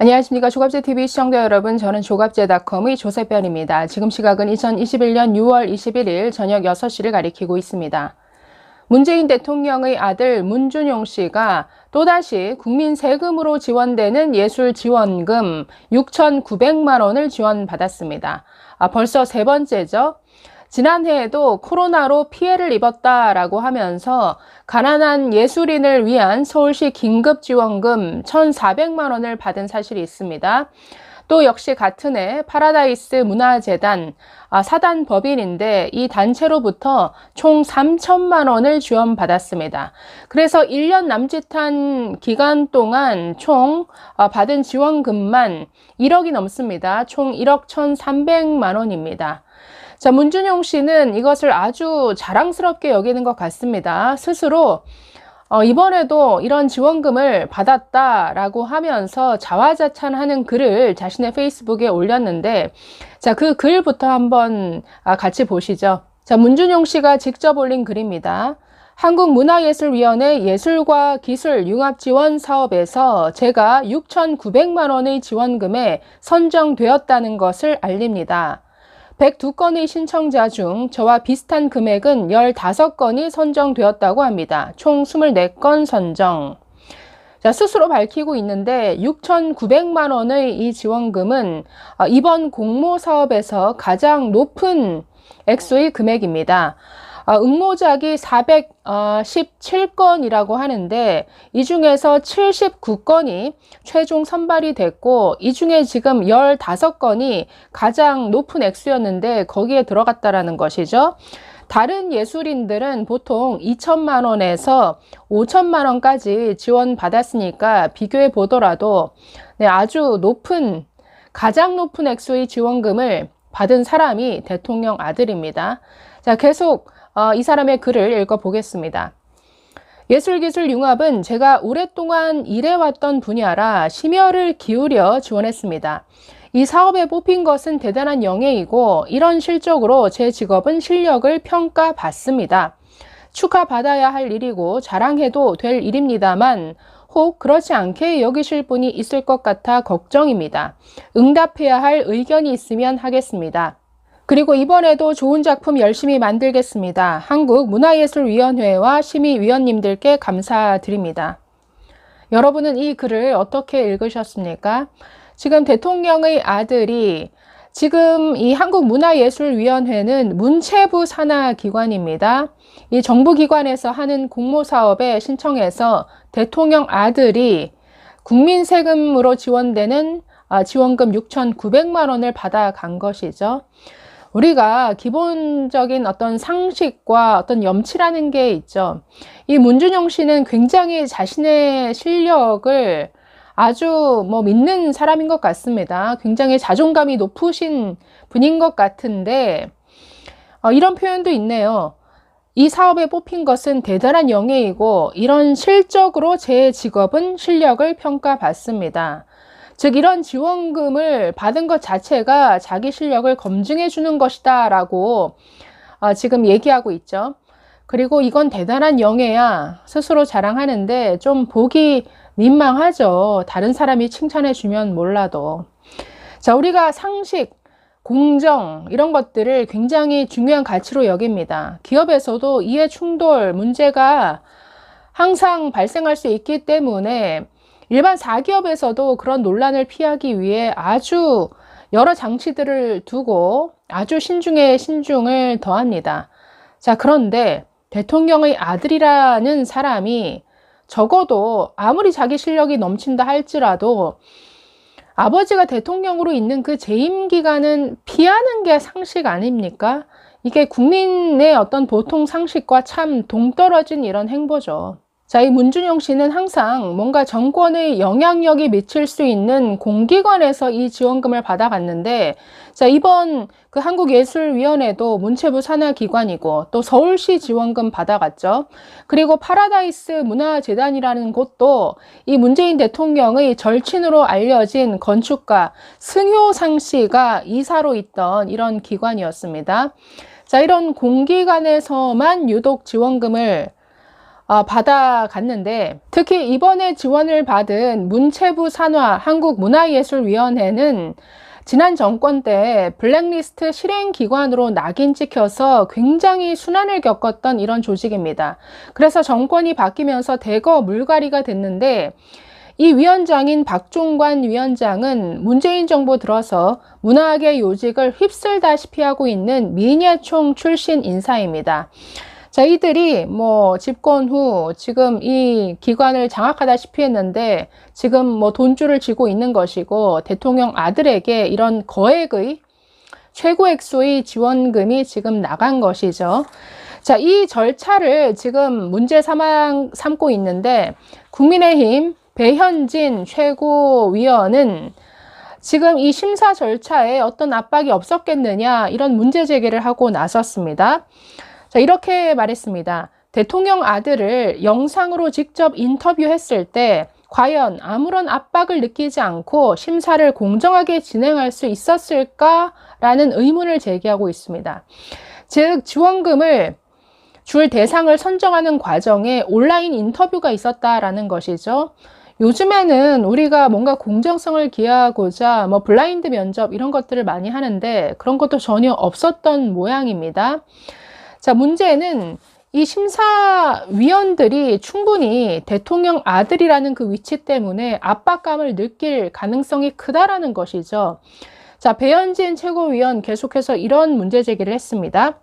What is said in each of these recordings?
안녕하십니까. 조갑제TV 시청자 여러분, 저는 조갑제닷컴의 조세변입니다. 지금 시각은 2021년 6월 21일 저녁 6시를 가리키고 있습니다. 문재인 대통령의 아들 문준용 씨가 또다시 국민 세금으로 지원되는 예술지원금 6,900만 원을 지원받았습니다. 벌써 세 번째죠. 지난해에도 코로나로 피해를 입었다라고 하면서 가난한 예술인을 위한 서울시 긴급지원금 1,400만 원을 받은 사실이 있습니다. 또 역시 같은 해 파라다이스 문화재단 사단 법인인데 이 단체로부터 총 3천만 원을 지원받았습니다. 그래서 1년 남짓한 기간 동안 총 받은 지원금만 1억이 넘습니다. 총 1억 1,300만 원입니다. 자, 문준용 씨는 이것을 아주 자랑스럽게 여기는 것 같습니다. 스스로 이번에도 이런 지원금을 받았다라고 하면서 자화자찬하는 글을 자신의 페이스북에 올렸는데, 자, 그 글부터 한번 같이 보시죠. 자, 문준용 씨가 직접 올린 글입니다. 한국문화예술위원회 예술과 기술 융합지원 사업에서 제가 6,900만 원의 지원금에 선정되었다는 것을 알립니다. 102건의 신청자 중 저와 비슷한 금액은 15건이 선정되었다고 합니다. 총 24건 선정. 자, 스스로 밝히고 있는데 6,900만 원의 이 지원금은 이번 공모 사업에서 가장 높은 액수의 금액입니다. 응모작이 417건이라고 하는데 이 중에서 79건이 최종 선발이 됐고 이 중에 지금 15건이 가장 높은 액수였는데 거기에 들어갔다라는 것이죠. 다른 예술인들은 보통 2천만 원에서 5천만 원까지 지원받았으니까 비교해 보더라도 아주 높은, 가장 높은 액수의 지원금을 받은 사람이 대통령 아들입니다. 자, 계속 이 사람의 글을 읽어보겠습니다. 예술기술융합은 제가 오랫동안 일해왔던 분야라 심혈을 기울여 지원했습니다. 이 사업에 뽑힌 것은 대단한 영예이고 이런 실적으로 제 직업은 실력을 평가받습니다. 축하받아야 할 일이고 자랑해도 될 일입니다만 혹 그렇지 않게 여기실 분이 있을 것 같아 걱정입니다. 응답해야 할 의견이 있으면 하겠습니다. 그리고 이번에도 좋은 작품 열심히 만들겠습니다. 한국문화예술위원회와 심의위원님들께 감사드립니다. 여러분은 이 글을 어떻게 읽으셨습니까? 지금 대통령의 아들이 지금 이 한국문화예술위원회는 문체부 산하기관입니다. 이 정부기관에서 하는 공모사업에 신청해서 대통령 아들이 국민 세금으로 지원되는 지원금 6,900만 원을 받아간 것이죠. 우리가 기본적인 어떤 상식과 어떤 염치라는 게 있죠. 이 문준용 씨는 굉장히 자신의 실력을 아주 믿는 사람인 것 같습니다. 굉장히 자존감이 높으신 분인 것 같은데 이런 표현도 있네요. 이 사업에 뽑힌 것은 대단한 영예이고 이런 실적으로 제 직업은 실력을 평가받습니다. 즉 이런 지원금을 받은 것 자체가 자기 실력을 검증해 주는 것이다 라고 지금 얘기하고 있죠. 그리고 이건 대단한 영예야 스스로 자랑하는데 좀 보기 민망하죠. 다른 사람이 칭찬해 주면 몰라도. 자, 우리가 상식, 공정 이런 것들을 굉장히 중요한 가치로 여깁니다. 기업에서도 이해 충돌 문제가 항상 발생할 수 있기 때문에 일반 사기업에서도 그런 논란을 피하기 위해 아주 여러 장치들을 두고 아주 신중에 신중을 더합니다. 자, 그런데 대통령의 아들이라는 사람이 적어도 아무리 자기 실력이 넘친다 할지라도 아버지가 대통령으로 있는 그 재임 기간은 피하는 게 상식 아닙니까? 이게 국민의 어떤 보통 상식과 참 동떨어진 이런 행보죠. 자, 이 문준용 씨는 항상 뭔가 정권의 영향력이 미칠 수 있는 공기관에서 이 지원금을 받아갔는데, 자, 이번 그 한국예술위원회도 문체부 산하기관이고 또 서울시 지원금 받아갔죠. 그리고 파라다이스 문화재단이라는 곳도 이 문재인 대통령의 절친으로 알려진 건축가 승효상 씨가 이사로 있던 이런 기관이었습니다. 자, 이런 공기관에서만 유독 지원금을 받아갔는데, 특히 이번에 지원을 받은 문체부 산하 한국문화예술위원회는 지난 정권 때 블랙리스트 실행기관으로 낙인 찍혀서 굉장히 순환을 겪었던 이런 조직입니다. 그래서 정권이 바뀌면서 대거 물갈이가 됐는데, 이 위원장인 박종관 위원장은 문재인 정부 들어서 문화계 요직을 휩쓸다시피 하고 있는 민예총 출신 인사입니다. 자, 이들이 집권 후 지금 이 기관을 장악하다시피 했는데, 지금 돈줄을 쥐고 있는 것이고, 대통령 아들에게 이런 거액의 최고 액수의 지원금이 지금 나간 것이죠. 자, 이 절차를 지금 문제 삼고 있는데, 국민의힘 배현진 최고위원은 지금 이 심사 절차에 어떤 압박이 없었겠느냐, 이런 문제 제기를 하고 나섰습니다. 자, 이렇게 말했습니다. 대통령 아들을 영상으로 직접 인터뷰했을 때 과연 아무런 압박을 느끼지 않고 심사를 공정하게 진행할 수 있었을까라는 의문을 제기하고 있습니다. 즉, 지원금을 줄 대상을 선정하는 과정에 온라인 인터뷰가 있었다라는 것이죠. 요즘에는 우리가 뭔가 공정성을 기하고자 블라인드 면접 이런 것들을 많이 하는데, 그런 것도 전혀 없었던 모양입니다. 자, 문제는 이 심사위원들이 충분히 대통령 아들이라는 그 위치 때문에 압박감을 느낄 가능성이 크다라는 것이죠. 자, 배현진 최고위원 계속해서 이런 문제 제기를 했습니다.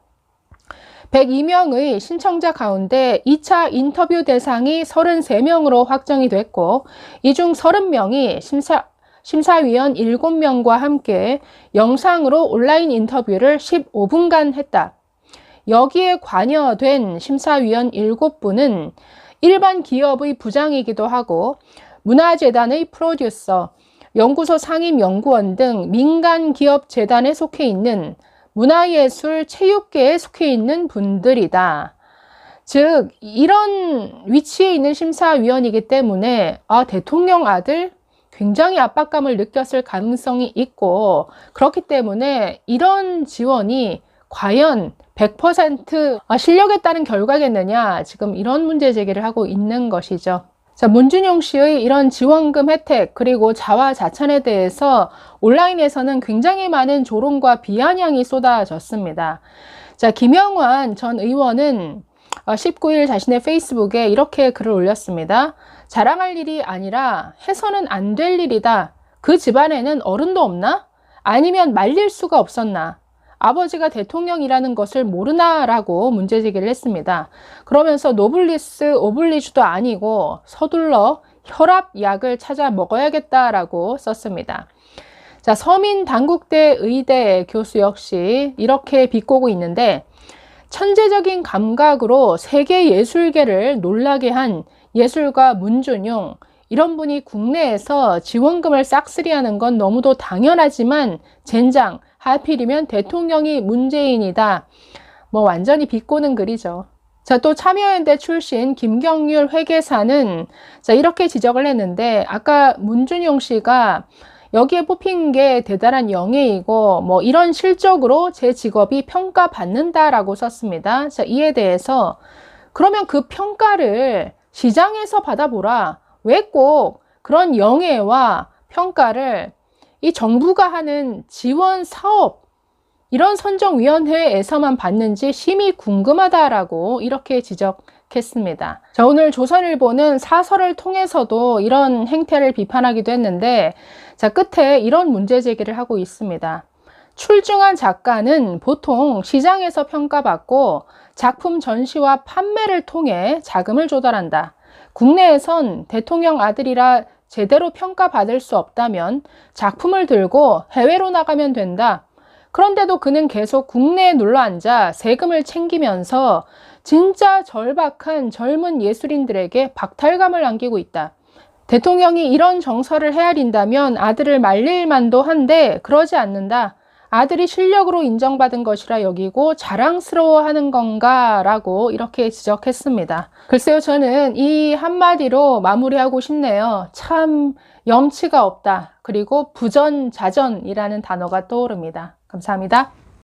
102명의 신청자 가운데 2차 인터뷰 대상이 33명으로 확정이 됐고, 이 중 30명이 심사위원 7명과 함께 영상으로 온라인 인터뷰를 15분간 했다. 여기에 관여된 심사위원 7분은 일반 기업의 부장이기도 하고, 문화재단의 프로듀서, 연구소 상임연구원 등 민간 기업 재단에 속해 있는 문화예술 체육계에 속해 있는 분들이다. 즉, 이런 위치에 있는 심사위원이기 때문에 대통령 아들 굉장히 압박감을 느꼈을 가능성이 있고, 그렇기 때문에 이런 지원이 과연 100% 실력에 따른 결과겠느냐, 지금 이런 문제 제기를 하고 있는 것이죠. 자, 문준용 씨의 이런 지원금 혜택 그리고 자화자찬에 대해서 온라인에서는 굉장히 많은 조롱과 비아냥이 쏟아졌습니다. 자, 김영환 전 의원은 19일 자신의 페이스북에 이렇게 글을 올렸습니다. 자랑할 일이 아니라 해서는 안 될 일이다. 그 집안에는 어른도 없나? 아니면 말릴 수가 없었나? 아버지가 대통령이라는 것을 모르나라고 문제제기를 했습니다. 그러면서 노블리스 오블리주도 아니고 서둘러 혈압약을 찾아 먹어야겠다라고 썼습니다. 자, 서민 단국대 의대 교수 역시 이렇게 비꼬고 있는데, 천재적인 감각으로 세계 예술계를 놀라게 한 예술가 문준용, 이런 분이 국내에서 지원금을 싹쓸이하는 건 너무도 당연하지만 젠장, 하필이면 대통령이 문재인이다. 완전히 비꼬는 글이죠. 자, 또 참여연대 출신 김경률 회계사는 이렇게 지적을 했는데, 아까 문준용 씨가 여기에 뽑힌 게 대단한 영예이고 이런 실적으로 제 직업이 평가받는다라고 썼습니다. 자, 이에 대해서 그러면 그 평가를 시장에서 받아보라. 왜 꼭 그런 영예와 평가를 이 정부가 하는 지원 사업 이런 선정위원회에서만 받는지 심히 궁금하다라고 이렇게 지적했습니다. 자, 오늘 조선일보는 사설을 통해서도 이런 행태를 비판하기도 했는데, 자, 끝에 이런 문제 제기를 하고 있습니다. 출중한 작가는 보통 시장에서 평가받고 작품 전시와 판매를 통해 자금을 조달한다. 국내에선 대통령 아들이라 제대로 평가받을 수 없다면 작품을 들고 해외로 나가면 된다. 그런데도 그는 계속 국내에 눌러앉아 세금을 챙기면서 진짜 절박한 젊은 예술인들에게 박탈감을 안기고 있다. 대통령이 이런 정서를 헤아린다면 아들을 말릴 만도 한데 그러지 않는다. 아들이 실력으로 인정받은 것이라 여기고 자랑스러워하는 건가? 라고 이렇게 지적했습니다. 글쎄요, 저는 이 한마디로 마무리하고 싶네요. 참 염치가 없다. 그리고 부전자전이라는 단어가 떠오릅니다. 감사합니다.